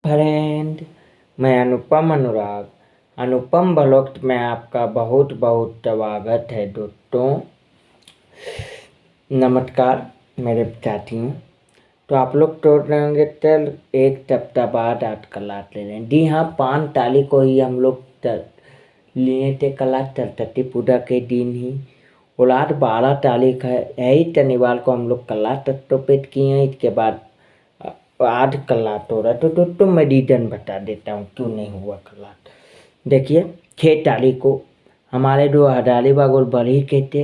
Friend, मैं अनुपम अनुराग अनुपम blogs में आपका बहुत बहुत स्वागत है दोस्तों। नमस्कार मेरे साथियों। तो आप लोग सोच रहे होंगे चल एक सप्ताह बाद आज क्लास ले रहे हैं। जी हाँ, 5 तारीख को ही हम लोग लिए थे क्लास, सरस्वती पूजा के दिन ही। और आज 12 तारीख है, यही शनिवार को हम लोग क्लास स्टॉपेज किए हैं। इसके बाद आज क्लास हो रहा है। तो दोस्तों मैं रीजन बता देता हूँ क्यों नहीं हुआ क्लास। देखिए, 6 तारीख को हमारे जो हजारीबाग और बड़ी के थे,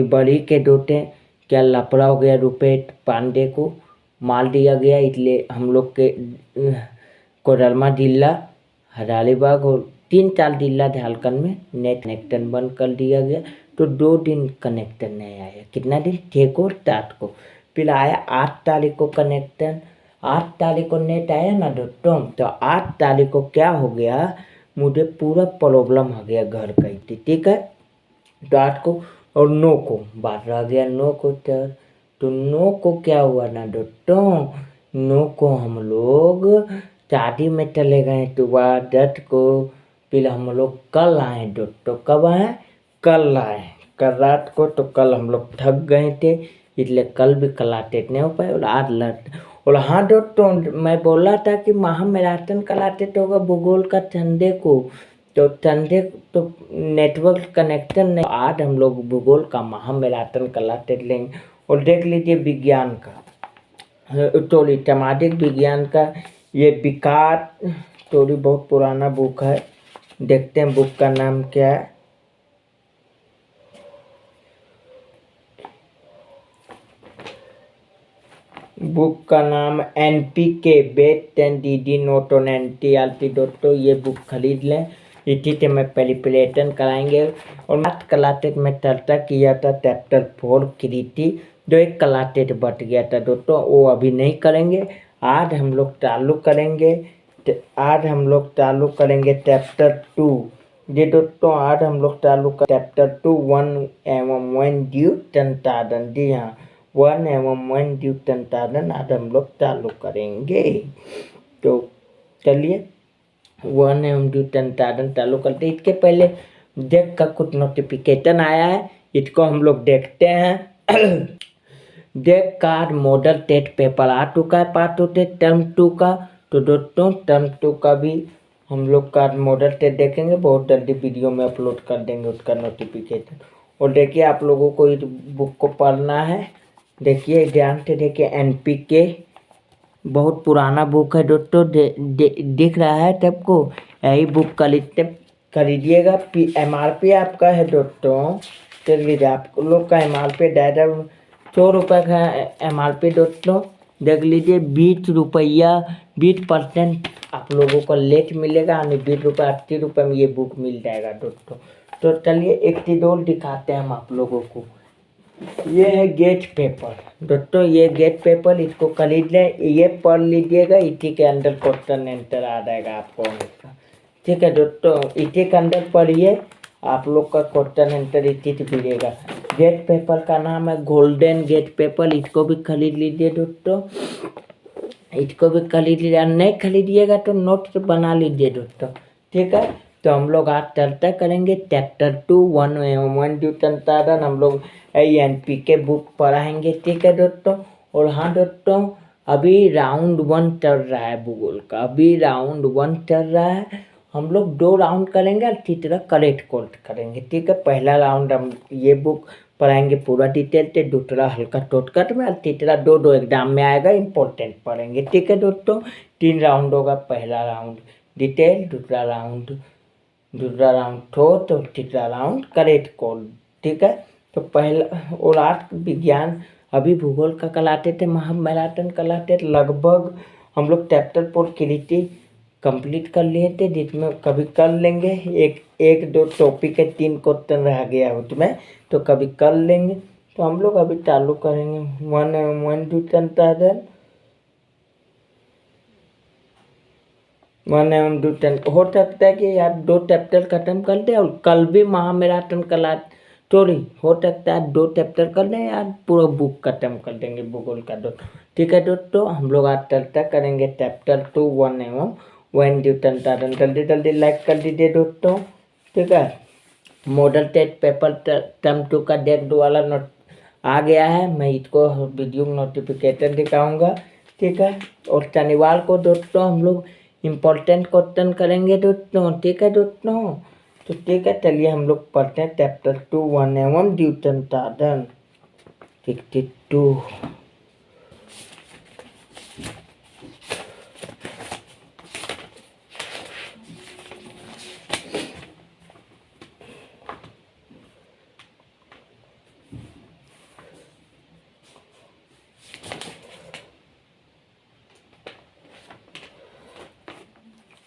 बड़ी के दो थे, क्या लफड़ा हो गया, रुपेश पांडे को मार दिया गया। इसलिए हम लोग के कोडरमा जिला हजारीबाग और 3-4 जिला झारखंड में नेट कनेक्शन बंद कर दिया गया। तो 2 दिन कनेक्शन नहीं आया। कितना दिन? 6 को 7 को। फिर आया 8 तारीख को कनेक्शन। 8 तारीख को नेट आया ना दोस्तों। तो 8 तारीख को क्या हो गया, मुझे पूरा प्रॉब्लम हो गया घर का ही, ठीक है। तो 8 को और 9 को बात रह गया, 9 को तो 9 को क्या हुआ ना दोस्तों, 9 को हम लोग शादी में चले गए। तो 10 को फिर हम लोग कल आए दोस्तों। कब आए? कल आए, कल रात को। तो कल हम लोग थक गए थे, इसलिए कल भी क्लासेस नहीं हो पाए। और आज और हाँ दोस्तों, मैं बोला था कि महामैराथन क्लासेस होगा भूगोल का संडे को। तो संडे तो नेटवर्क कनेक्शन नहीं। आज हम लोग भूगोल का महामैराथन क्लासेस लेंगे। और देख लीजिए विज्ञान का, सॉरी सामाजिक विज्ञान का ये विकास स्टोरी बहुत पुराना बुक है। देखते हैं बुक का नाम क्या है। बुक का नाम NPK best and DD note on NCERT दोस्तों। ये बुक खरीद लें, इसी से मैं प्रिपरेशन कराएंगे। और मैथ क्लासेज में चर्चा किया था चैप्टर 4 कृति, जो एक क्लासेज बट गया था दोस्तों, वो अभी नहीं करेंगे। आज हम लोग चालू करेंगे। चैप्टर 2। जी दोस्तों, आज हम लोग चालू कर चैप्टर 2 1 एवं 1 ड्यू संसाधन। जी हाँ, 1 एवं 1 ड्यू संसाधन आज हम लोग चालू करेंगे। तो चलिए 1 एवं ड्यू संसाधन चालू करते। इसके पहले देख का कुछ नोटिफिकेशन आया है, इसको हम लोग देखते हैं। देख का मॉडल टेस्ट पेपर आ चुका है, पार्ट 2 टर्म 2 का। तो दोस्तों टर्म 2 का भी हम लोग का मॉडल टेस्ट देखेंगे, बहुत जल्दी वीडियो में अपलोड कर देंगे उसका नोटिफिकेशन। और देखिए, आप लोगों को इस बुक को पढ़ना है। देखिए ध्यान से देखिए, NPK बहुत पुराना बुक है दोस्तों। दिख रहा है सबको? यही बुक खरीदिएगा। MRP आपका है दोस्तों, चलिए आप लोग का MRP डायरेक्ट 100 रुपये का MRP दोस्तों। देख लीजिए, 20 रुपया 20% आप लोगों को लेट मिलेगा, यानी 20 रुपये 80 रुपये में ये बुक मिल जाएगा दोस्तों। तो चलिए एक चीज और दिखाते हैं हम आप लोगों को। ये है गेट पेपर दोस्तों, ये गेट पेपर, इसको खरीद लें, ये पढ़ लीजिएगा। इसी के अंदर क्वेश्चन आंसर आ जाएगा आपको हमेशा, ठीक है दोस्तों। इसी के अंदर पढ़िए, आप लोग का क्वेश्चन आंसर इसी से मिलेगा। गेट पेपर का नाम है गोल्डन गेट पेपर, इसको भी खरीद लीजिए दोस्तों। इसको भी खरीद लीजिए, नहीं खरीदिएगा तो नोट्स बना लीजिए दोस्तों, ठीक है। तो हम लोग आज चर्चा करेंगे चैप्टर 2 1 एवं 1 ड्यू संसाधन। हम लोग NPK बुक पढ़ाएंगे, ठीक है दोस्तों। और हाँ दोस्तों, अभी राउंड 1 चल रहा है भूगोल का, अभी राउंड 1 चल रहा है। हम लोग 2 राउंड करेंगे और तीसरा करेक्ट कोर्स करेंगे, ठीक है। पहला राउंड हम ये बुक पढ़ाएंगे पूरा डिटेल से, दूसरा हल्का शॉर्टकट में, और तीसरा 2 एग्जाम में आएगा, इम्पोर्टेंट पढ़ेंगे, ठीक है दोस्तों। 3 राउंड होगा, पहला राउंड डिटेल, दूसरा राउंड थोट, और तीसरा राउंड करेक्ट कोड, ठीक है। तो पहला और आज विज्ञान, अभी भूगोल का कराते थे, महामैराथन कराते लगभग हम लोग चैप्टर 4 कृति कंप्लीट कर लिए थे, जिसमें कभी कर लेंगे एक 2 टॉपिक के 3 क्वेश्चन रह गया हो उसमें, तो कभी कर लेंगे। तो हम लोग अभी चालू करेंगे 1 एवं 1 ड्यू संसाधन। 1 एवं 2 हो सकता है कि यार 2 चैप्टर खत्म कर दे और कल भी महामैराथन क्लास थोड़ी हो सकता है 2 चैप्टर कर लें यार, पूरा बुक खत्म कर देंगे भूगोल का दोस्तों। ठीक है दोस्तों, हम लोग आज चर्चा करेंगे चैप्टर 2 1 एवं वन ड्यू तंतारण। जल्दी जल्दी लाइक कर दीजिए दोस्तों। ठीक है, मॉडल टेस्ट पेपर टर्म 2 का डेट वाला नोट आ गया है, मैं इसको वीडियो नोटिफिकेशन दिखाऊंगा। ठीक है, और शनिवार को दोस्तों हम लोग इम्पोर्टेंट क्वेश्चन करेंगे दोस्तों। ठीक है दोस्तों, तो ठीक है, चलिए हम लोग पढ़ते हैं चैप्टर 2 1 एवं द्वितन साधन। 62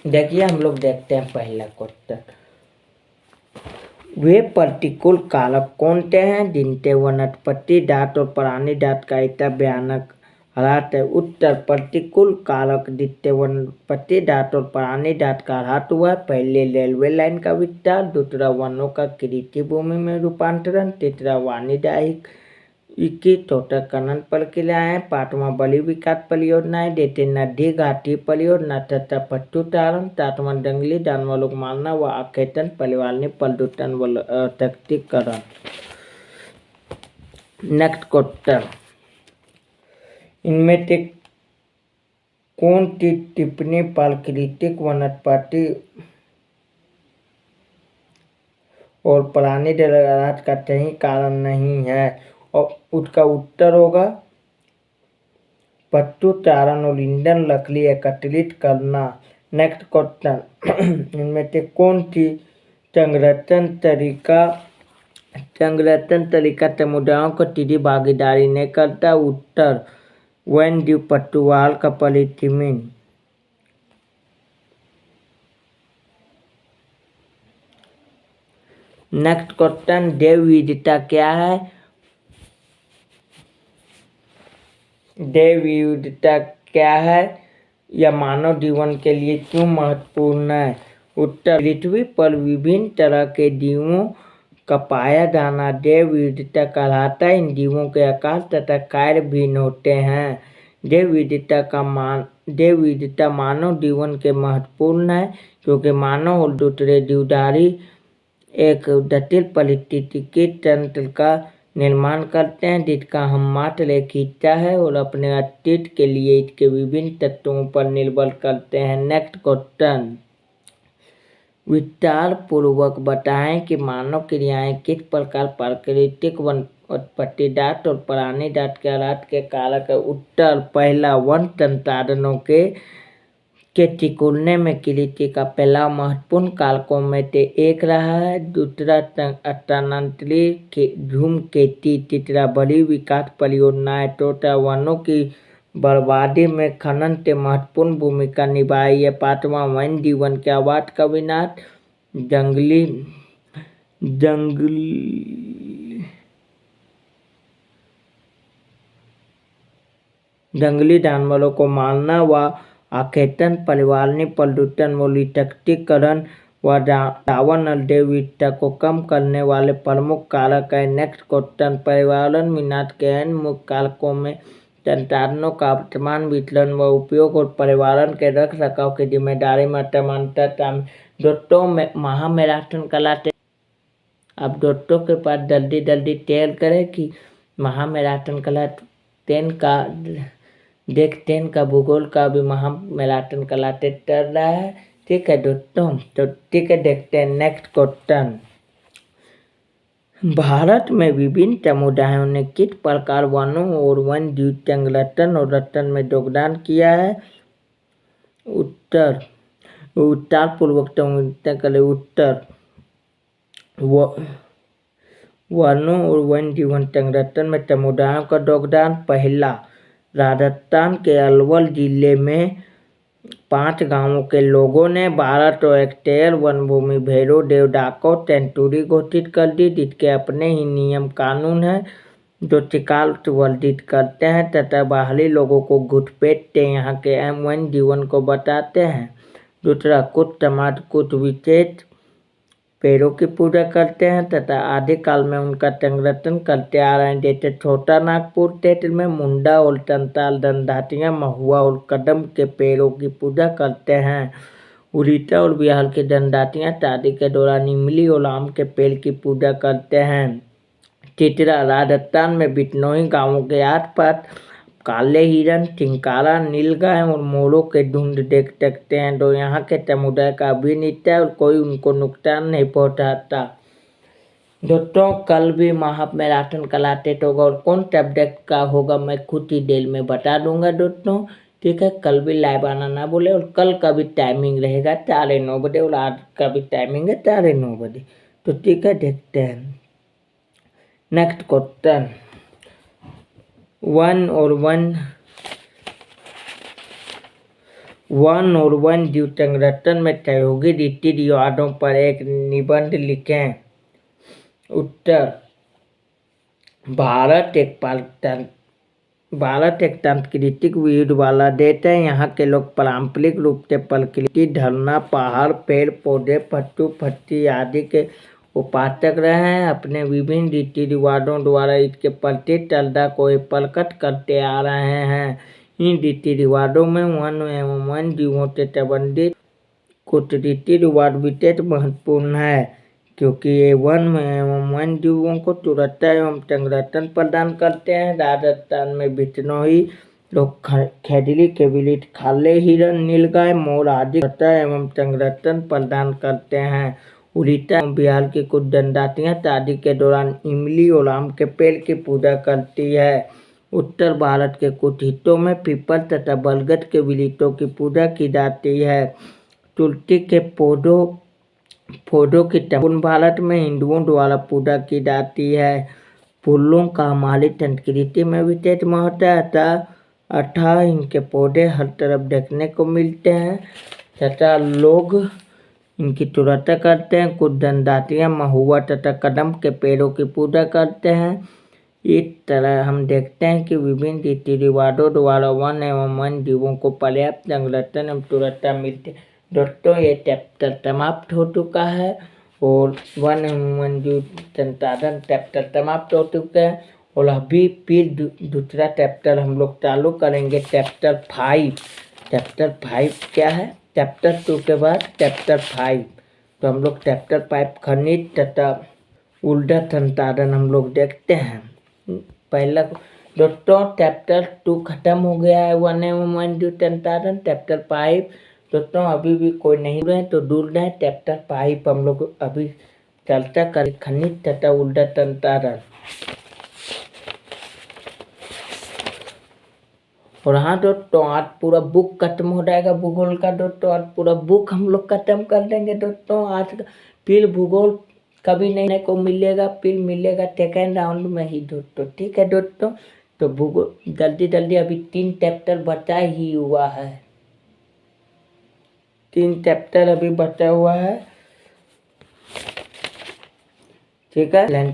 देखिए, हम लोग देखते हैं पहला क्वेश्चन। वे प्रतिकूल कारक कौन से हैं जिनसे वनस्पति दांत और प्राणी दांत का इतना भयानक ह्रास है? उत्तर, प्रतिकूल कारक जिससे वनस्पति दांत और प्राणी दांत का ह्रास हुआ। पहले रेलवे लाइन का विस्तार, दूसरा वनों का कृषि भूमि में रूपांतरण, तीसरा वाणिज्यिक की चौथा खनन प्रक्रियाएं, पांचवा बलि विकास परियोजनाएं जैसे नदी घाटी परियोजना तथा पशुचारण, सातवां जंगली जानवरों को मारना व आखेटन परिवार प्रदूषण व सशक्तिकरण। नेक्स्ट क्वेश्चन, इनमें से कौन सी टिप्पणी प्राकृतिक वनस्पति और प्राणी ह्रास का सही कारण नहीं है? और उसका उत्तर होगा पशुचारण और ईंधन लकड़ी एकत्रित करना। नेक्स्ट क्वेश्चन, इनमें से कौन सी संरक्षण तरीका समुदायों को सीधी भागीदारी नहीं करता? उत्तर, वन ड्यू पशुवाल का पॉलीथीमिन। नेक्स्ट क्वेश्चन, जैव विविधता क्या है? जैव विविधता क्या है? यह मानव जीवन के लिए क्यों महत्वपूर्ण है? उत्तर, पृथ्वी पर विभिन्न तरह के जीवों का पाया जाना जैव विविधता कहलाता है। इन जीवों के आकार तथा कार्य भिन्न होते हैं। जैव विविधता मानव जीवन के महत्वपूर्ण है क्योंकि मानव और दूसरे जीवधारी एक जटिल पारिस्थितिकी तंत्र का निर्माण करते हैं जिसका हम मात्र एक हिस्सा है और अपने अस्तित्व के लिए इसके विभिन्न तत्वों पर निर्भर करते हैं। नेक्स्ट क्वेश्चन, विस्तार पूर्वक बताएं कि मानव क्रियाएं किस प्रकार प्राकृतिक वनस्पति दांत और प्राणी दांत के ह्रास के कारक है? उत्तर, पहला, वन संसाधनों के सिकुड़ने में कृषि का पहला महत्वपूर्ण कारकों में से एक रहा है। दूसरा, स्थानांतरित झूम खेती, तीसरा बड़ी विकास परियोजनाएं, चौथा वनों की बर्बादी में खनन से महत्वपूर्ण भूमिका निभाई है, पांचवा वन्य जीवन के आवास का विनाश, जंगली जानवरों को मारना व आखेटन परिवारनी प्रदूषण व सशक्तिकरण व रावण जैव विविधता को कम करने वाले प्रमुख कारक है। नेक्स्ट क्वेश्चन, पर्यावरण विनाश के अन्य मुख्य कारकों में संसाधनों का वर्तमान वितरण व उपयोग और पर्यावरण के रख रखाव की जिम्मेदारी में समानता। दोस्तों, महामैराथन कहलाते। अब दोस्तों के पास जल्दी जल्दी तैयार करें कि महामैराथन कहलाते का देखते हैं का भूगोल का भी महामैराथन कहलाते चल रहा है। ठीक है दोस्तों, तो ठीक है, देखते हैं नेक्स्ट क्वेश्चन। भारत में विभिन्न समुदायों ने किस प्रकार वनों और वन्य जीव संरक्षण और रक्षण में योगदान किया है? उत्तर, पूर्वक उत्तर, वनों और वन्य जीवन संरक्षण में समुदायों का योगदान। पहला, राजस्थान के अलवर जिले में 5 गांवों के लोगों ने 1200 हेक्टेयर वन भूमि भैरव देव डाको सेंचुरी घोषित कर दी, जिसके अपने ही नियम कानून हैं जो शिकार वर्जित करते हैं तथा बाहरी लोगों को घुसपैठ से यहाँ के अहम वन्य जीवन को बताते हैं। दूसरा, कुछ समाज कुछ विशेष पेड़ों की पूजा करते हैं तथा आदिकाल में उनका संरक्षण करते आ रहे हैं। जैसे छोटा नागपुर क्षेत्र में मुंडा और तंताल, दंडातिया, महुआ और कदम के पेड़ों की पूजा करते हैं। उड़ीसा और बिहार के दंडातिया शादी के दौरान इमली और आम के पेड़ की पूजा करते हैं। चित्रा राजस्थान में बिश्नोई गांवों के आसपास काले हिरन, चिंकारा, नीलगाय और मोरों के झुंड देख सकते हैं। तो यहाँ के समुदाय का भी नित्य है और कोई उनको नुकसान नहीं पहुँचाता। दोस्तों कल भी महाप मैराथन कलाटेट होगा और कौन सब्जेक्ट का होगा मैं खुद ही देर में बता दूंगा दोस्तों। ठीक है, कल भी लाइव आना ना बोले और कल का भी टाइमिंग रहेगा 9:30 और आज का भी टाइमिंग है 9:30। तो ठीक है, देखते हैं नेक्स्ट क्वेश्चन। वन और वन जीव संरक्षण में सहयोगी रीति रिवाजों पर एक निबंध लिखें। उत्तर, भारत एक सांस्कृतिक विविध वाला देश है। यहाँ के लोग पारंपरिक रूप से प्रकृति, झरना, पहाड़, पेड़ पौधे, पशु पक्षी आदि के उपासक रहे हैं। अपने विभिन्न रीति रिवाजों द्वारा इसके प्रति श्रद्धा को प्रकट करते आ रहे हैं। इन रीति रिवाजों में वन एवं वन जीवों से संबंधित कुछ रीति रिवाज विशेष महत्वपूर्ण है, क्योंकि ये वन एवं वन जीवों को सुरक्षा एवं संरक्षण प्रदान करते हैं। राजस्थान में बिश्नोई लोग खैदली के विलिट खाले हिरन, नीलगाय, मोर आदि सुरक्षा एवं संरक्षण प्रदान करते हैं। उड़ीसा एवं बिहार की कुछ जनजातियां शादी के दौरान इमली और आम के पेड़ की पूजा करती है। उत्तर भारत के कुछ हिस्सों में पीपल तथा बरगद के वृक्षों की पूजा की जाती है। तुलसी के पौधों की दक्षिण भारत में हिंदुओं द्वारा पूजा की जाती है। फूलों का हमारी संस्कृति में विशेष महत्व है अतः इनके पौधे हर तरफ देखने को मिलते हैं तथा लोग इनकी सुरक्षा करते हैं। कुछ जनजातियां महुआ तथा कदम के पेड़ों की पूजा करते हैं। इस तरह हम देखते हैं कि विभिन्न रीति रिवाजों द्वारा वन एवं वन जीवों को पर्याप्त संरक्षण एवं सुरक्षा मिलती है। दोस्तों ये चैप्टर समाप्त हो चुका है और वन एवं वन जीव संसाधन चैप्टर समाप्त हो चुके हैं और अभी फिर दूसरा चैप्टर हम लोग चालू करेंगे। चैप्टर 5 क्या है? चैप्टर 2 के बाद चैप्टर 5। तो हम लोग चैप्टर 5 खनिज तथा ऊर्जा संसाधन हम लोग देखते हैं। पहला दोस्तों चैप्टर 2 खत्म हो गया है, वन एवं वन जीव संसाधन। चैप्टर 5 दोस्तों अभी भी कोई नहीं रहे तो दूर रहे। चैप्टर 5 हम लोग अभी चर्चा करें खनिज तथा ऊर्जा संसाधन। और हाँ दोस्तों आज पूरा बुक खत्म हो जाएगा भूगोल का। दोस्तों आज पूरा बुक हम लोग खत्म कर देंगे दोस्तों आज का। फिर भूगोल कभी नहीं को मिलेगा, फिर मिलेगा सेकेंड राउंड में ही दोस्तों। ठीक है दोस्तों, तो भूगोल जल्दी अभी 3 चैप्टर बचा ही हुआ है। 3 चैप्टर अभी बचा हुआ है। ठीक है,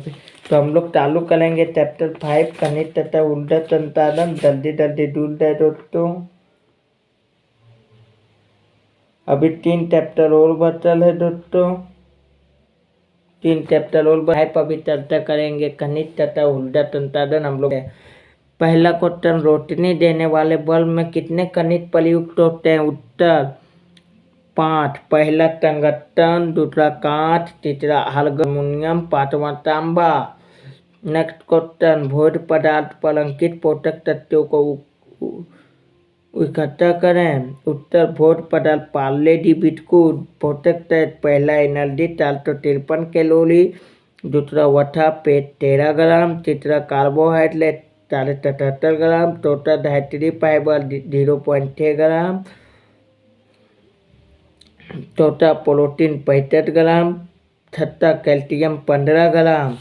तो हम लोग चालू करेंगे चैप्टर 5 खनिज तथा ऊर्जा संसाधन। जल्दी दूर है दोस्तों। अभी 3 चैप्टर और बचल है दोस्तों। 3 चैप्टर और अभी चर्चा करेंगे खनिज तथा ऊर्जा संसाधन। हम लोग पहला क्वेश्चन, रोशनी देने वाले बल्ब में कितने खनिज प्रयुक्त होते हैं? उत्तर 5। पहला टंगस्टन, दूसरा कांच, तीसरा एल्युमिनियम, 5वां तांबा। नेक्स्ट क्वेश्चन, भोज्य पदार्थ पर अंकित पोषक तत्वों को इकट्ठा करें। उत्तर भोज्य पदार्थ पार्ले जी बिस्कुट। पोषक तत्व पहला एनर्जी 453 कैलोरी, दूसरा वसा पेट 13 ग्राम, तीसरा कार्बोहाइड्रेट 77 ग्राम, चौथा डाइटरी फाइबर 0.6 ग्राम, चौथा प्रोटीन 65 ग्राम, छठा calcium 15 gram.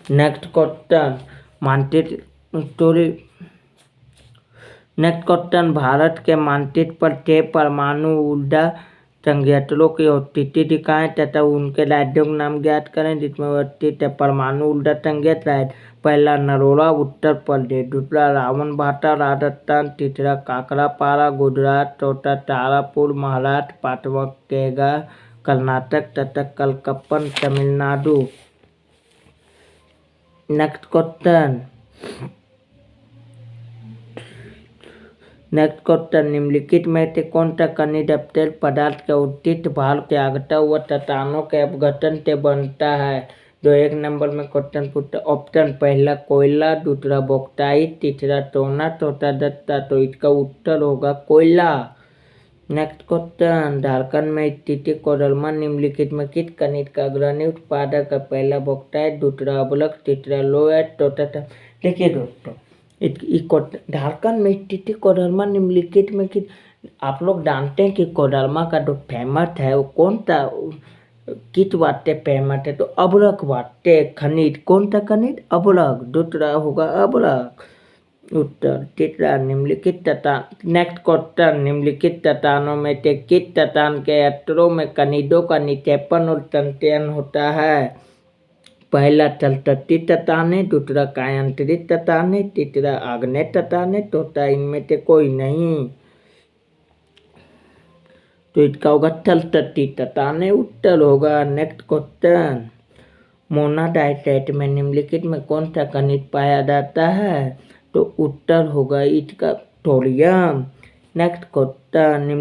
Next question, story. Next question, Bharat के मानचित्र पर 6 परमाणु ऊर्जा संयंत्रों की स्थिति दिखाएं तथा उनके राज्यों के नाम ज्ञात करें जिसमें वो स्थित है। परमाणु ऊर्जा संयंत्र है, पहला नरोला उत्तर प्रदेश, दूसरा रावणभाटा राजस्थान, तीसरा काकरापारा गुजरात, चौथा तारापुर महाराष्ट्र, पांचवा केगा कर्नाटक तथा कलकप्पन तमिलनाडु। नेक्स्ट क्वेश्चन, निम्नलिखित में से कौन सा खनिज अपशिष्ट पदार्थ के उचित भार के आगता हुआ चट्टानों के अपघटन से बनता है? जो 1 नंबर में क्वेश्चन पूछता। ऑप्शन, पहला कोयला, दूसरा बॉक्साइट, तीसरा सोना, चौथा दत्ता। तो इसका उत्तर होगा कोयला। नेक्स्ट क्वेश्चन, झारखंड में स्थित कोडरमा निम्नलिखित में किस खनिज का अग्रणी उत्पादक है? पहला बॉक्साइट, दूसरा अब्लक, तीसरा लोहेट, चौथा। देखिए दोस्तों, झारखंड में स्थित कोडरमा निम्नलिखित में कि आप लोग जानते हैं कि कोडरमा का जो फेमस है वो कौन सा, किस वास्ते फेमस है? तो अब्लक वास्ते खनिज। कौन सा खनिज? अब्लक। दूसरा होगा अब्लक उत्तर। तीसरा, निम्नलिखित चट्टान। नेक्स्ट क्वेश्चन, निम्नलिखित चट्टानों में से किस चट्टान के अस्तरों में खनिजों का निक्षेपण और संचयन होता है? पहला तलछटी चट्टान है, दूसरा कायांतरित चट्टान है, तीसरा आग्नेय चट्टान है, चौथा इनमें से कोई नहीं। तो इसका होगा तलछटी चट्टान है, उत्तर होगा। नेक्स्ट क्वेश्चन, मोनाजाइट में निम्नलिखित में कौन सा खनिज पाया जाता है? तो उत्तर होगा इसका थोरियम। नेक्स्ट क्वेश्चन,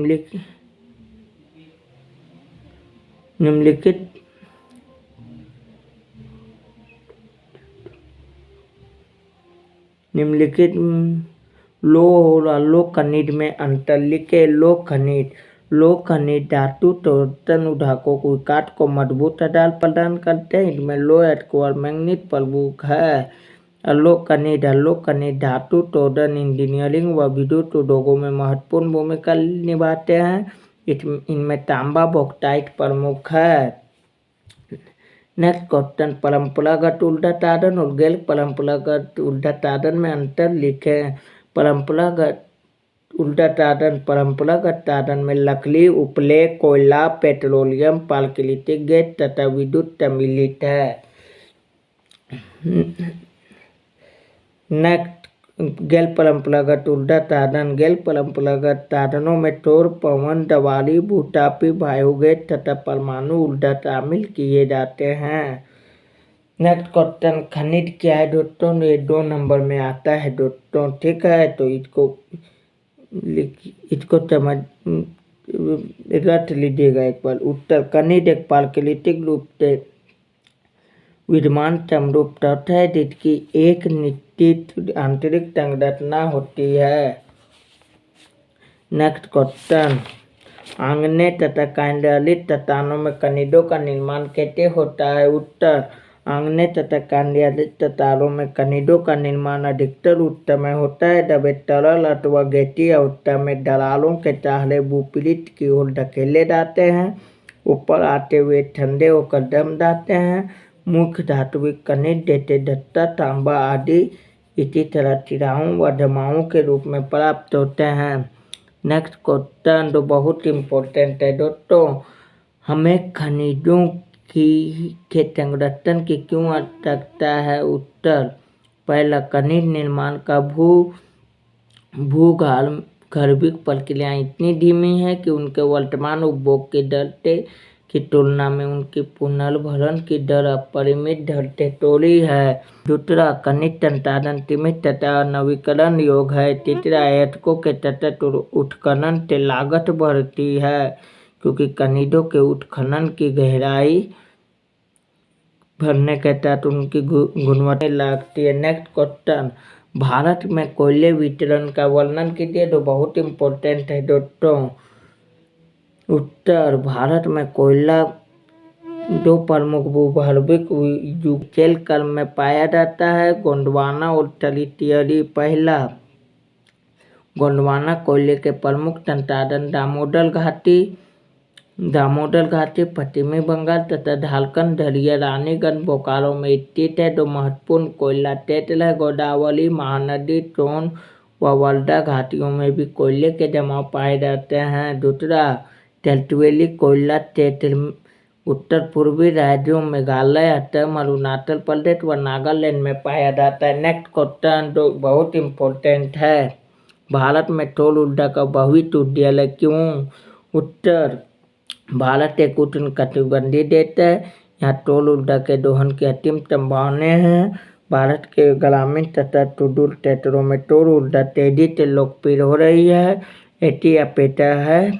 निम्नलिखित लोह और अलोह खनिज में अंतर लिखे। लोह खनिज धातु तोड़न उठाकों को काट को मजबूत आधार प्रदान करते हैं। इनमें लोह और मैंगनीज प्रमुख है। अलोह खनिज धातु तोड़न इंजीनियरिंग व विद्युत उद्योगों में महत्वपूर्ण भूमिका निभाते हैं। इनमें तांबा बॉक्साइट प्रमुख है। नेक्स्ट क्वेश्चन, परंपरागत ऊर्जा साधन और गैर परंपरागत ऊर्जा साधन में अंतर लिखें। परंपरागत साधन में लकड़ी, उपले, कोयला, पेट्रोलियम, प्राकृतिक गैस तथा विद्युत सम्मिलित है। नेक्स्ट, गैर परंपरागत ऊर्जा साधनों में सौर, पवन, दवारी, भूतापी, बायोगैस तथा परमाणु ऊर्जा शामिल किए जाते हैं। नेक्स्ट क्वेश्चन, खनिज क्या है दोस्तों? ये 2 नंबर में आता है दोस्तों, ठीक है। तो इसको समझ रट लीजिएगा एक बार। उत्तर, खनिज एक प्राकृतिक रूप से विद्यमान समरूप तत्व है जिसकी एक निश्चित आंतरिक संरचना होती है। नेक्स्ट क्वेश्चन, आग्नेय तथा केंद्रीय चट्टानों में खनिजों का निर्माण कैसे होता है? उत्तर, आग्नेय तथा केंद्रीय चट्टानों में खनिजों का निर्माण अधिकतर उस समय होता है जब वे तरल अथवा गैसीय अवस्था में दरारों के सहारे भूपृष्ठ की ओर धकेले जाते हैं। ऊपर आते हुए ठंडे होकर जम जाते हैं। मुख्य धात्विक खनिज जैसे दत्ता, तांबा आदि इसी तरह सिराओं व जमाओं के रूप में प्राप्त होते हैं। नेक्स्ट क्वेश्चन जो बहुत इम्पोर्टेंट है दोस्तों, हमें खनिजों के संरक्षण की क्यों आवश्यकता है? उत्तर, पहला, खनिज निर्माण का भूगर्भिक प्रक्रियाएं इतनी धीमी है कि उनके वर्तमान उपभोग की दर की तुलना में उनकी पुनर्भरण की दर अपरिमित दर से थोड़ी है। दूसरा, खनिज संसाधन सीमित तथा नवीकरण योग्य है। तीसरा, आयातकों के सतत उत्खनन से लागत बढ़ती है क्योंकि खनिजों के उत्खनन की गहराई भरने के साथ उनकी गुणवत्ता लगती है। नेक्स्ट क्वेश्चन, भारत में कोयले वितरण का वर्णन कीजिए जो बहुत इम्पोर्टेंट है दोस्तों। उत्तर, भारत में कोयला 2 प्रमुख भूगर्भिक युगल क्रम में पाया जाता है, गोंडवाना और टरिटियरी। पहला, गोंडवाना कोयले के प्रमुख संसाधन दामोदर घाटी दामोदर घाटी पश्चिमी बंगाल तथा झारखंड धैर्य रानीगंज बोकारो में स्थित है। दो महत्वपूर्ण कोयला क्षेत्र है, गोदावरी महानदी, सोन व वर्धा घाटियों में भी कोयले के जमाव पाए जाते हैं। दूसरा, तेलतुवेली कोयला क्षेत्र उत्तर पूर्वी राज्यों मेघालय, असम, अरुणाचल प्रदेश व नागालैंड में पाया जाता है। नेक्स्ट क्वेश्चन जो बहुत इम्पोर्टेंट है, भारत में सौर ऊर्जा का भविष्य उज्ज्वल है, क्यों? उत्तर, भारत एक उष्णकटिबंधीय देश है। यहाँ सौर ऊर्जा के दोहन की असीम संभावनाएं हैं। भारत के ग्रामीण तथा सुदूर क्षेत्रों में सौर ऊर्जा तेजी से लोकप्रिय हो रही है। ऐसी अपेक्षा है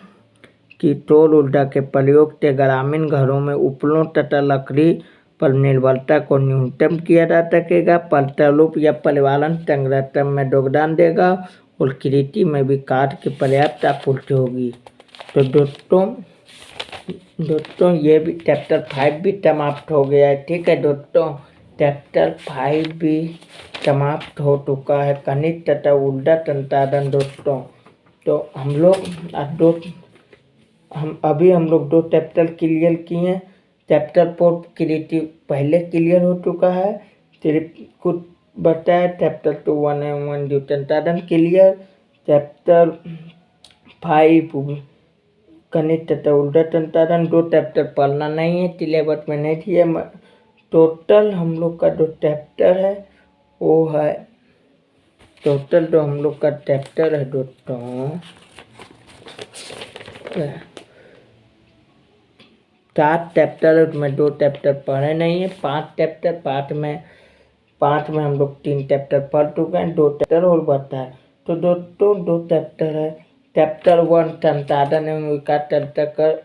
कि सौर ऊर्जा के प्रयोग से ग्रामीण घरों में उपलों तथा लकड़ी पर निर्भरता को न्यूनतम किया जा सकेगा। फलस्वरूप यह पर्यावरण संरक्षण में योगदान देगा और कृषि में भी काठ की पर्याप्त आपूर्ति होगी। तो दोस्तों ये भी चैप्टर 5 भी समाप्त हो गया है। ठीक है दोस्तों, चैप्टर 5 भी समाप्त हो चुका है, खनिज तथा ऊर्जा संसाधन। दोस्तों तो हम लोग हम लोग 2 चैप्टर क्लियर किए हैं। चैप्टर 4 कृषि पहले क्लियर हो चुका है, सिर्फ कुछ बचा है। चैप्टर 2 1 एवं 1 जीव संसाधन क्लियर। चैप्टर 5 खनिज तथा ऊर्जा संसाधन 2 चैप्टर पढ़ना नहीं है, सिलेबस में नहीं थी। टोटल हम लोग का जो चैप्टर है वो है, टोटल जो हम लोग का चैप्टर है दोस्तों 7 चैप्टर है, उसमें 2 चैप्टर पढ़े नहीं है। 5 चैप्टर, 5 में हम लोग 3 चैप्टर पढ़ चुके हैं, 2 चैप्टर और बचा है। तो दोस्तों 2 चैप्टर है। चैप्टर 1 संसाधन एवं विकास चर्चा कर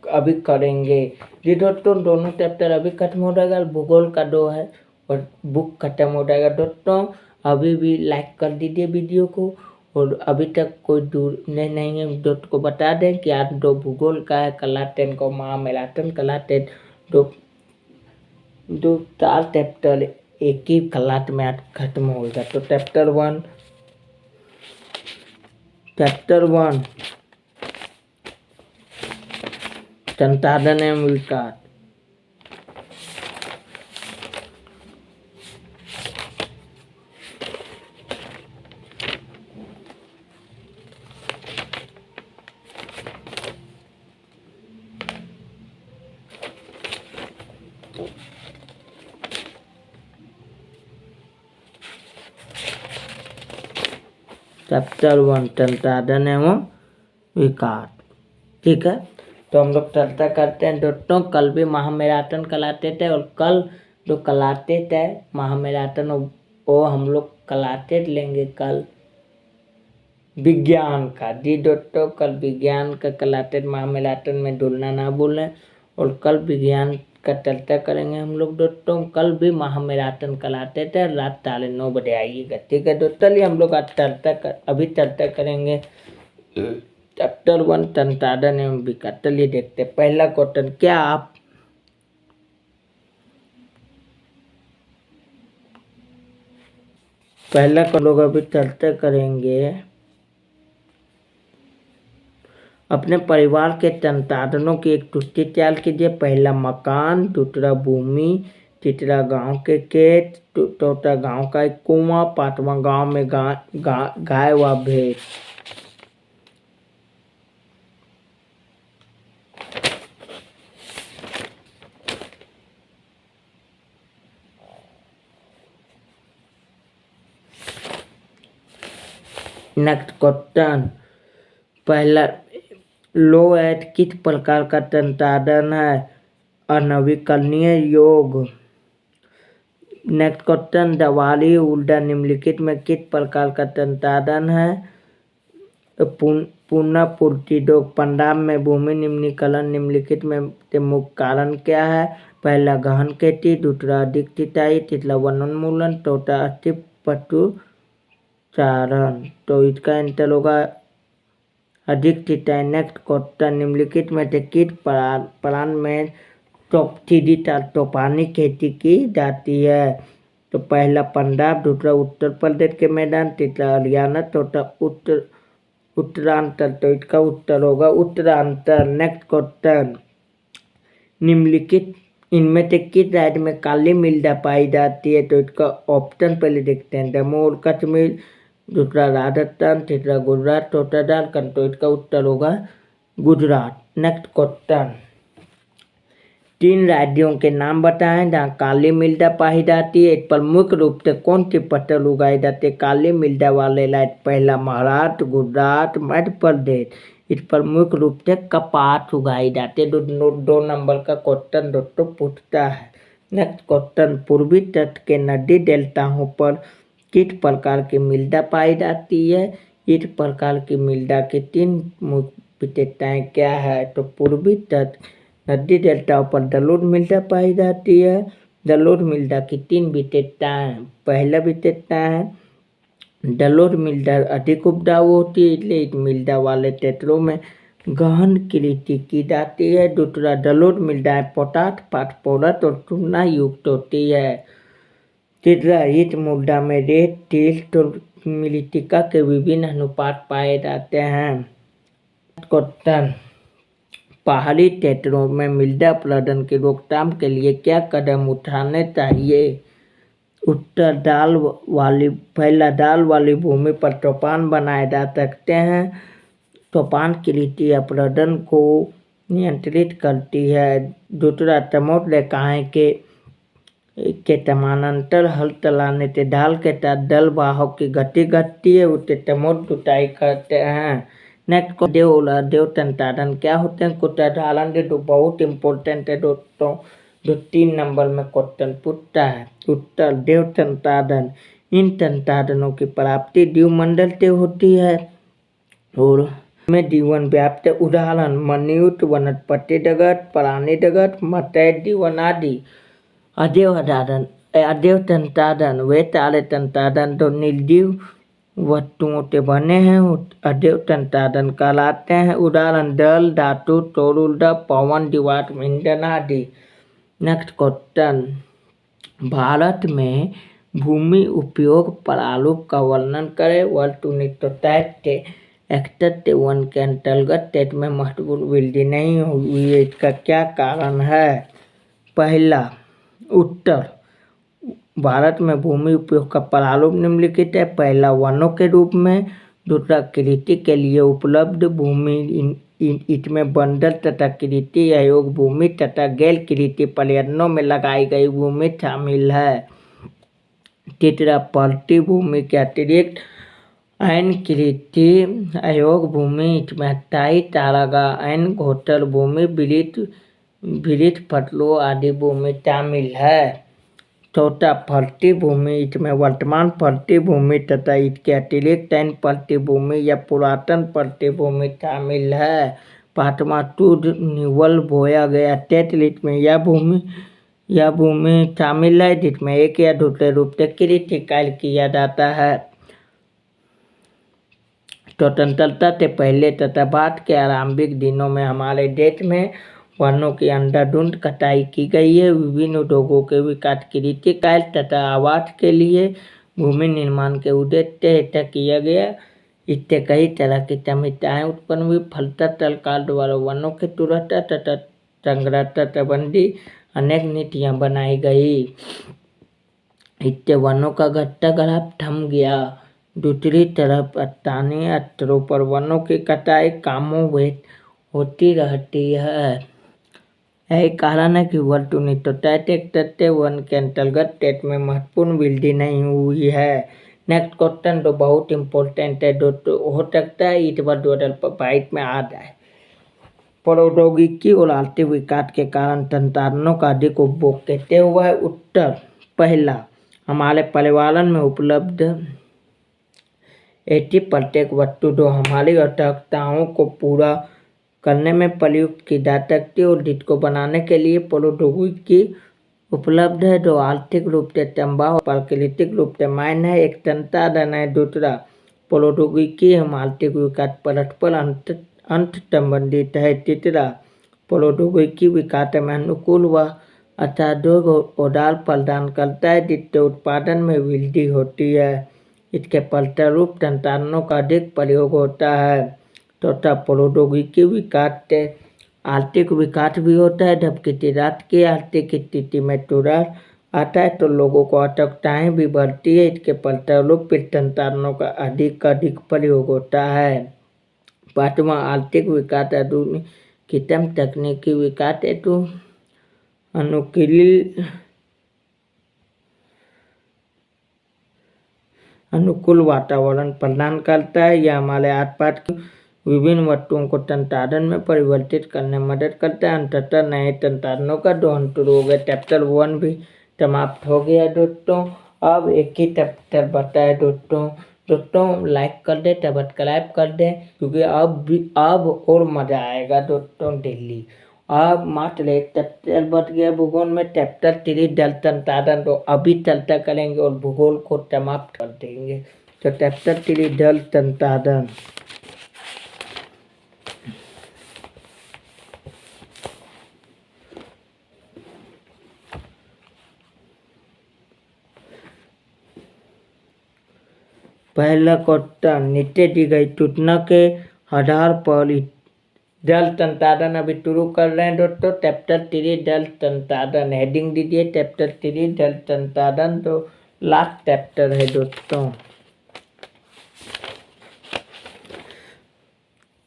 अभी करेंगे जी दोस्तों। दोनों चैप्टर अभी खत्म हो जाएगा, भूगोल का 2 है और बुक खत्म हो जाएगा। दोस्तों अभी भी लाइक कर दीजिए वीडियो को, और अभी तक कोई दूर नहीं है दोस्त को बता दें कि आज 2 भूगोल का है, क्लास 10 को महामैराथन क्लास 10 दो 4 चैप्टर एक ही क्लास में आज खत्म होगा। तो चैप्टर 1 संसाधन एवं विकास। चैप्टर 1 संसाधन एवं विकास। ठीक है, तो हम लोग चर्चा करते हैं दोस्तों। कल भी महामैराथन कराते थे, और कल जो कराते थे महामैराथन वो हम लोग कराते लेंगे कल विज्ञान का। जी दोस्तों, कल विज्ञान का कराते महामैराथन में डुलना ना भूलें, और कल विज्ञान का चर्चा करेंगे हम लोग दोस्तों। कल भी महामैराथन कराते थे, रात 9:30 बजे आइएगा। ठीक है दोस्तों, चलिए हम लोग आज अभी चर्चा करेंगे चैप्टर 1 संसाधन एवं विकास। चलिए देखते हैं पहला क्वेश्चन। क्या आप पहला को लोग अभी चर्चा करेंगे, अपने परिवार के संसाधनों की एक सूची तैयार कीजिए। पहला मकान, दूसरा भूमि, तीसरा गांव के खेत, चौथा गांव का एक कुआं, 5वां गांव में गाय व भैंस। नेक्स्ट क्वेश्चन, पहला लो एच किस प्रकार का संसाधन है? अनवीकरणीय योग। नेक्स्ट क्वेश्चन, जवारी ऊर्जा निम्नलिखित में किस प्रकार का संसाधन है? पुनःपूर्ति योग। पंजाब में भूमि निम्नीकरण निम्नलिखित में से मुख्य कारण क्या है? पहला गहन खेती, दूसरा अधिक सिंचाई, तीसरा वनोन्मूलन, चौथा अस्थि पशुचारण। तो इसका आंसर होगा अधिक सिंचाई। नेक्स्ट क्वेश्चन, निम्नलिखित में से किस प्रांत में तूफानी खेती की जाती है? तो पहला पंजाब, दूसरा उत्तर प्रदेश के मैदान, तीसरा हरियाणा, चौथा उत्तरांतर, तो इसका उत्तर होगा उत्तरांतर। नेक्स्ट क्वेश्चन, निम्नलिखित इनमें से किस राज्य में काली मृदा पाई जाती है? तो इसका ऑप्शन पहले देखते हैं। दमोह, कश्मीर, दूसरा राजस्थान, तीसरा गुजरात, चौथा झारखंड। तो इसका उत्तर होगा गुजरात। नेक्स्ट क्वेश्चन, 3 राज्यों के नाम बताएं जहाँ काली मृदा पाई जाती है। इस पर मुख्य रूप से कौन सी फसल उगाई जाती है काली मृदा वाले राज्य? पहला महाराष्ट्र, गुजरात, मध्य प्रदेश। इस पर मुख्य रूप से कपास उगाई जाती है। 2 नंबर का क्वेश्चन दोस्तों पूछता है। नेक्स्ट क्वेश्चन, पूर्वी तट के नदी डेल्टाओं पर किस प्रकार की मृदा पाई जाती है? इस प्रकार की मृदा की 3 मुख्य विशेषताएं क्या है? तो पूर्वी तट नदी डेल्टाओं पर जलोढ़ मृदा पाई जाती है। जलोढ़ मृदा की 3 विशेषताएं। पहला विशेषता है जलोढ़ मृदा अधिक उपजाऊ होती है, इसलिए इस मृदा वाले क्षेत्रों में गहन कृषि की जाती है। दूसरा, जलोढ़ मृदाएं पोटाश, फास्फोरस और चूना युक्त होती है। तीसरा, इस मृदा में रेत, तिल और मृत्तिका के विभिन्न अनुपात पाए जाते हैं। क्वेश्चन, पहाड़ी क्षेत्रों में मृदा अपरदन की रोकथाम के लिए क्या कदम उठाने चाहिए? उत्तर, पहला दाल वाली भूमि पर चौपान बनाए जा सकते हैं। चौपान कृषि अपरदन को नियंत्रित करती है। दूसरा, समोच्च रेखाएं के समानांतर हल चलाने से ढाल के साथ जल बहाव की गति घटती है, उसे समोच्च जुताई कहते हैं। नेक्स्ट, देव संसाधन क्या होते हैं? कुछ उदाहरण जो बहुत इंपॉर्टेंट है दोस्तों, जो 3 नंबर में क्वेश्चन पूछता है। उत्तर, देव संसाधन, इन संसाधनों की प्राप्ति जीवमंडल से होती है और में जीवन व्याप्त। उदाहरण, मनुष्य, वनस्पति जगत, प्राणी जगत, मत्स्य जीवन आदि। अदेव संसाधन वे सारे संसाधन जो निर्जीव वस्तुओं से बने हैं अदेव संसाधन कहलाते हैं। उदाहरण, जल, धातु, सौर ऊर्जा, पवन, जीवाश्म ईंधन आदि। नेक्स्ट क्वेश्चन, भारत में भूमि उपयोग प्रारूप का वर्णन करें। वर्ष 1960 के 61 के अंतर्गत क्षेत्र में महत्वपूर्ण वृद्धि नहीं हुई है, इसका क्या कारण है? पहला, उत्तर, भारत में भूमि उपयोग का प्रारूप निम्नलिखित है। पहला, वनों के रूप में। दूसरा, कृषि के लिए उपलब्ध भूमि, इसमें बंजर तथा कृषि अयोग्य भूमि तथा गैर कृषि प्रयोजनों में लगाई गई भूमि शामिल है। तीसरा, पलटी भूमि के अतिरिक्त अन्य कृषि अयोग्य भूमि, इसमें स्थायी चारागाह, अन्य घोटल भूमि, वृक्ष फसलों आदि भूमि शामिल है। चौथा, फलती भूमि, इसमें वर्तमान फलती भूमि तथा इसके अतिरिक्त अन्य फलती भूमि या पुरातन फलती भूमि शामिल है। पांचवा, शुद्ध निवल बोया गया क्षेत्र, इसमें यह भूमि शामिल है जिसमें एक या दूसरे रूप से कृषि कार्य किया जाता है। स्वतंत्रता से पहले तथा बाद के आरंभिक दिनों में हमारे देश में वनों की अंधाधुंध कटाई की गई है। विभिन्न उद्योगों के विकास, कृषि कार्य तथा आवास के लिए भूमि निर्माण के उद्देश्य हेतु किया गया। इससे कई तरह की समस्याएं उत्पन्न हुई। फलतः सरकार द्वारा वनों की सुरक्षा तथा संरक्षण संबंधी अनेक नीतियां बनाई गई। इससे वनों का घटता ग्राफ थम गया। दूसरी तरफ स्थानीय स्तरों पर वनों की कटाई कामों होती रहती है। यही कारण है कि वर्ष 1961 से वन के अंतर्गत क्षेत्र में महत्वपूर्ण वृद्धि नहीं हुई है। नेक्स्ट क्वेश्चन जो बहुत इंपॉर्टेंट है दोस्तों, हो सकता है इस बार 2022 में आ जाए। प्रौद्योगिकी और आर्थिक विकास के कारण संसाधनों का अधिक उपभोग कैसे हुआ है? उत्तर, पहला, हमारे पर्यावरण में उपलब्ध ऐसी प्रत्येक वस्तु जो हमारी आवश्यकताओं को पूरा करने में प्रयुक्त की जा सकती है और जिसको बनाने के लिए प्रौद्योगिकी उपलब्ध है जो आर्थिक रूप से संभव और प्राकृतिक रूप से मान्य है, एक संसाधन है। दूसरा, प्रौद्योगिकी हम आर्थिक विकास परस्पर अंत संबंधित है। तीसरा, प्रौद्योगिकी विकास में अनुकूल व अत्याधुनिक औजार प्रदान करता है जिससे उत्पादन में वृद्धि होती है। इसके फलस्वरूप संसाधनों का अधिक प्रयोग होता है। चौथा, प्रौद्योगिकी विकास से आर्थिक विकास भी होता है। जब किसी राष्ट्र की आर्थिक स्थिति में सुधार आता है तो लोगों को आवश्यकताएं भी बढ़ती है। इसके फलस्वरूप संसाधनों का अधिक प्रयोग होता है। पांचवां, आर्थिक विकास आधुनिकतम तकनीकी विकास हेतु अनुकूल वातावरण प्रदान करता है। यह हमारे आसपास की विभिन्न वस्तुओं को संसाधन में परिवर्तित करने में मदद करता है। अंततः नए संसाधनों का दोहन शुरू हो गया। चैप्टर 1 भी समाप्त हो गया दोस्तों। अब एक ही चैप्टर बचा है दोस्तों लाइक कर दे, सब्सक्राइब कर दे, क्योंकि अब और मजा आएगा दोस्तों डेली। अब मात्र एक चैप्टर बच गया भूगोल में, चैप्टर 3 जल संसाधन, तो अभी चर्चा करेंगे और भूगोल को समाप्त कर देंगे। तो चैप्टर 3 जल संसाधन। पहला क्वेश्चन, नीचे दी गई सूचना के आधार पर जल संसाधन अभी शुरू कर रहे हैं दोस्तों। चैप्टर 3 जल संसाधन, हेडिंग दीजिए चैप्टर 3 जल संसाधन, तो लास्ट चैप्टर है दोस्तों।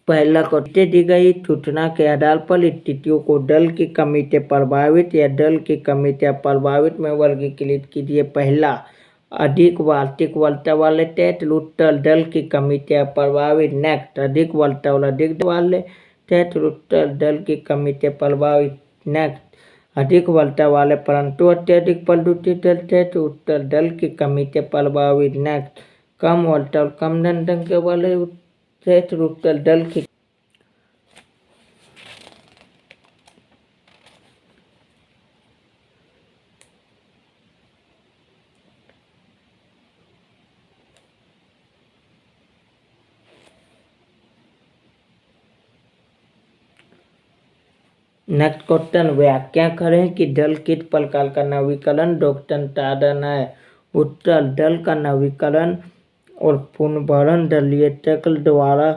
पहला क्वेश्चन, दी गई सूचना के आधार पर स्थितियों को जल की कमी से प्रभावित या जल की कमी से प्रभावित में वर्गीकृत कीजिए। पहला, अधिक वार्षिक वर्षा वाले क्षेत्र, उत्तर जल की कमी से प्रभावित। नेक्स्ट, अधिक वर्षा और अधिक वाले क्षेत्र, उत्तर जल की कमी से प्रभावित। नेक्स्ट, अधिक वर्षा वाले परंतु अत्यधिक प्रदूषित जल क्षेत्र, उत्तर जल की कमी से प्रभावित। नेक्स्ट, कम वर्षा और कम जनसंख्या वाले क्षेत्र, उत्तर जल की नेक्स्ट क्वेश्चन, व्याख्या करें कि जल किस प्रकार का नवीकरण संसाधन है। उत्तर, जल का नवीकरण और पुनर्भरण जलीय चक्र द्वारा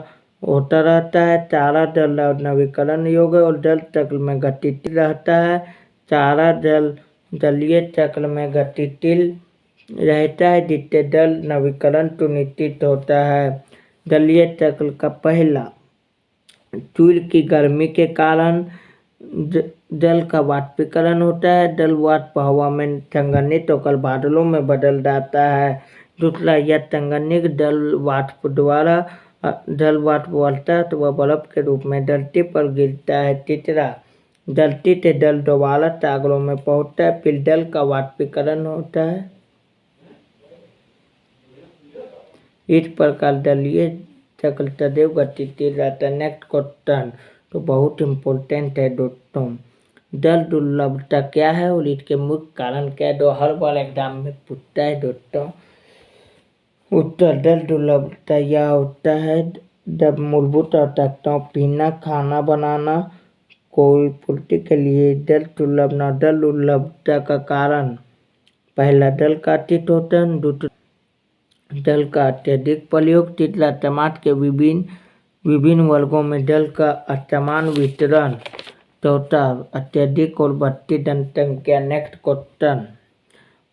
होता रहता है। सारा जल नवीकरण योग्य और जल चक्र में गतिशील रहता है। सारा जल जलीय चक्र में गतिशील रहता है, जिससे जल नवीकरण सुनिश्चित होता है। जलीय चक्र का पहला, सूर्य की गर्मी के कारण जल का वाष्पीकरण होता है। जल वाष्प हवा में संघनित होकर बादलों में बदल जाता है। दूसरा, यह संघनित जल वाष्प द्वारा जल वाष्प बढ़ता है तो वह बर्फ के रूप में धरती पर गिरता है। तीसरा, धरती से जल दोबारा सागरों में पहुंचता है, फिर जल का वाष्पीकरण होता है। इस प्रकार जलीय चक्र सदैव गतिशील रहता है। नेक्स्ट क्वेश्चन तो बहुत इम्पोर्टेंट है दोस्तों, जल दुर्लभता क्या है और इसके मुख्य कारण क्या है, तो हर बार एग्जाम में पूछता है दोस्तों। उत्तर, जल दुर्लभता यह होता है जब मूलभूत आवश्यकताओं पीना, खाना बनाना, कोई पूर्ति के लिए जल दुर्लभ न। जल दुर्लभता का कारण, पहला जल का अतित होता है, दूसरा जल का अत्यधिक प्रयोग, तीसरा समाज के विभिन्न वर्गों में जल का असमान वितरण, चौथा अत्यधिक और बढ़ती जनसंख्या। नेक्स्ट क्वेश्चन,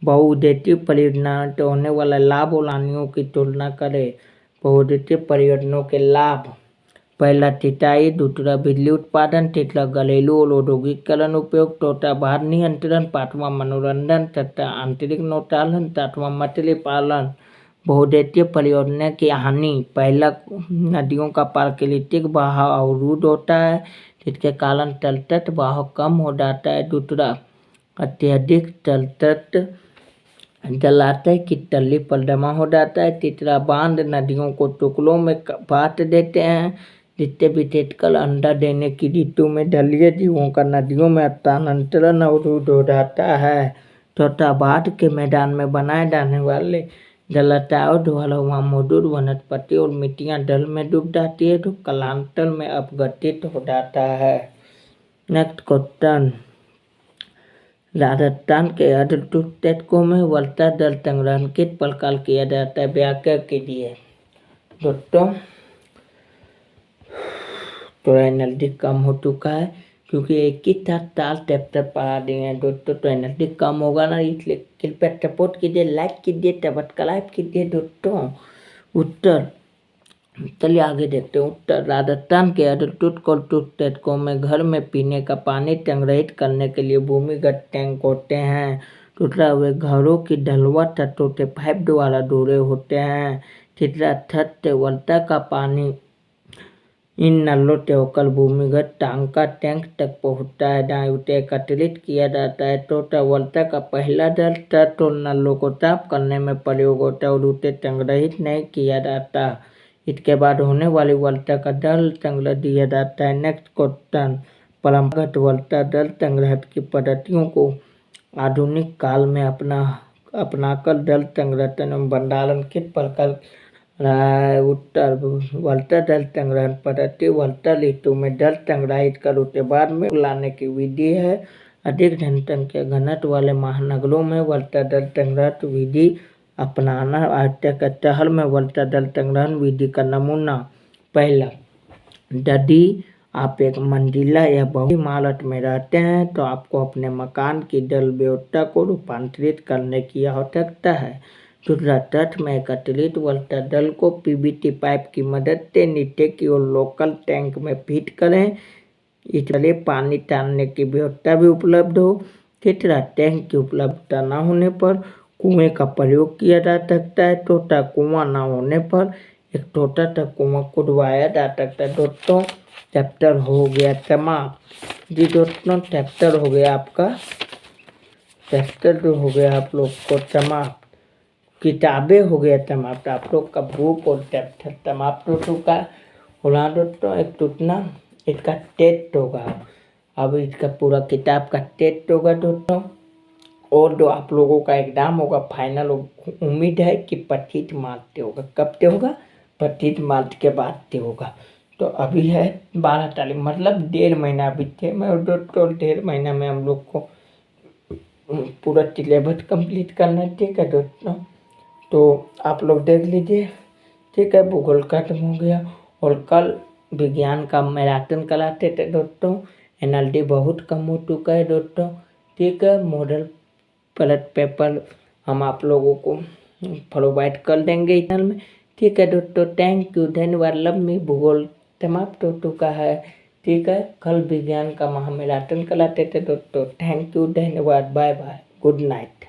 बहुउद्देशीय परियोजना से होने वाला लाभ और हानियों की तुलना करें। बहुउद्देशीय परियोजनाओं के लाभ, पहला सिंचाई, दूसरा बिजली उत्पादन, तीसरा घरेलू और औद्योगिकीकरण उपयोग, चौथा बाढ़ नियंत्रण, पांचवां मनोरंजन, छठा आंतरिक नौचालन, सातवां मछली पालन। बहुउद्देशीय परियोजना की हानि, पहला नदियों का प्राकृतिक बहाव अवरुद्ध होता है, जिसके कारण तलतट बहाव कम हो जाता है। दूसरा, अत्यधिक तलतट जलाशय की तली पर जमा हो जाता है। तीसरा, बांध नदियों को टुकड़ों में बांट देते हैं, जिससे विशेषकर अंडा देने की ऋतु में जलीय जीवों का नदियों में स्थानांतरण अवरुद्ध हो जाता है। चौथा, बाढ़ के मैदान में बनाए जाने वाले जलाशयों द्वारा वहाँ मौजूद वनस्पति और मिट्टियाँ जल में डूब जाती है, जो कालांतर में अपघटित हो जाता है। नेक्स्ट क्वेश्चन, राजस्थान के अधतुत्व में वर्षा जल संग्रहण किस प्रकार किया जाता है, व्याख्या कीजिए। दोस्तों थोड़ा एनर्जी कम हो चुका है क्योंकि एक ही साथ 4 चैप्टर पढ़ा दिए हैं दोस्तों, तो एनर्जी कम होगा ना, इसलिए कृपया सपोर्ट कीजिए, लाइक कीजिए, सब्सक्राइब कीजिए दोस्तों। उत्तर, चलिए आगे देखते हैं। उत्तर, राजस्थान के अधतुत को में घर में पीने का पानी संग्रहित करने के लिए भूमिगत टैंक होते हैं। दूसरा, वे घरों की ढलुआ छतों से पाइप द्वारा जुड़े होते हैं। तीसरा, छत से वर्षा का पानी इन नलों से होकर भूमिगत टांका टैंक तक पहुंचता है, जहाँ उसे एकत्रित किया जाता है। चौथा, वर्षा का पहला जल छत और नलों को साफ करने में प्रयोग होता है और उसे संग्रहित नहीं किया जाता। इसके बाद होने वाली वर्षा का जल संग्रह दिया जाता है। नेक्स्ट क्वेश्चन, परंपरागत वर्षा जल संग्रह की पद्धतियों को आधुनिक काल में अपनाकर जल संग्रहण एवं भंडारण किस प्रकार रहा है। उत्तर, वर्षा जल संग्रहण पद्धति वर्षा ऋतु में जल संग्रहित कर उसे बाद में लाने की विधि है। अधिक जनसंख्या घनत्व वाले महानगरों में वर्षा जल संग्रहण विधि अपनाना आवश्यक है। शहर में वर्षा जल संग्रहण विधि का नमूना, पहला, यदि आप एक मंजिला या बहुइमारत में रहते हैं तो आपको अपने मकान की जल व्यवस्था को रूपांतरित करने की आवश्यकता है। दूसरा, तट में एकत्रित वर्षा जल को पीवीसी पाइप की मदद से नीचे की ओर लोकल टैंक में फिट करें, इसलिए पानी टालने की व्यवस्था भी उपलब्ध हो। तीसरा, टैंक की उपलब्धता न होने पर कुएं का प्रयोग किया जा सकता है। छोटा कुआं न होने पर एक छोटा सा कुआं खुदवाया जा सकता है। दोस्तों चैप्टर हो गया समाप्त। जी दोस्तों, चैप्टर हो गया आपका, चैप्टर जो हो गया आप लोग को समाप्त, किताबें हो गया समाप्त, आप लोग का बुक और चैप्टर समाप्त हो चुका है। और हाँ दोस्तों, एक टूटना इसका टेस्ट होगा, अब इसका पूरा किताब का टेस्ट होगा दोस्तों, और जो आप लोगों का एग्जाम होगा फाइनल, उम्मीद है कि 25 मार्च से होगा। कब से होगा? 25 मार्च के बाद से होगा। तो अभी है 12 तारीख, मतलब 1.5 महीना अभी थे मैं दोस्तों, 1.5 महीना में हम लोग को पूरा सिलेबस कंप्लीट करना है। ठीक है दोस्तों, तो आप लोग देख लीजिए। ठीक है, भूगोल खत्म हो गया और कल विज्ञान का मैराथन कराते थे दोस्तों। एनर्जी बहुत कम हो चुका है दोस्तों। ठीक है, मॉडल प्लस पेपर हम आप लोगों को प्रोवाइड कर देंगे चैनल में। ठीक है दोस्तों, थैंक यू, धन्यवाद। लव मी भूगोल समाप्त हो चुका है। ठीक है, कल विज्ञान का महामैराथन कराते थे दोस्तों। थैंक यू, धन्यवाद, बाय बाय, गुड नाइट।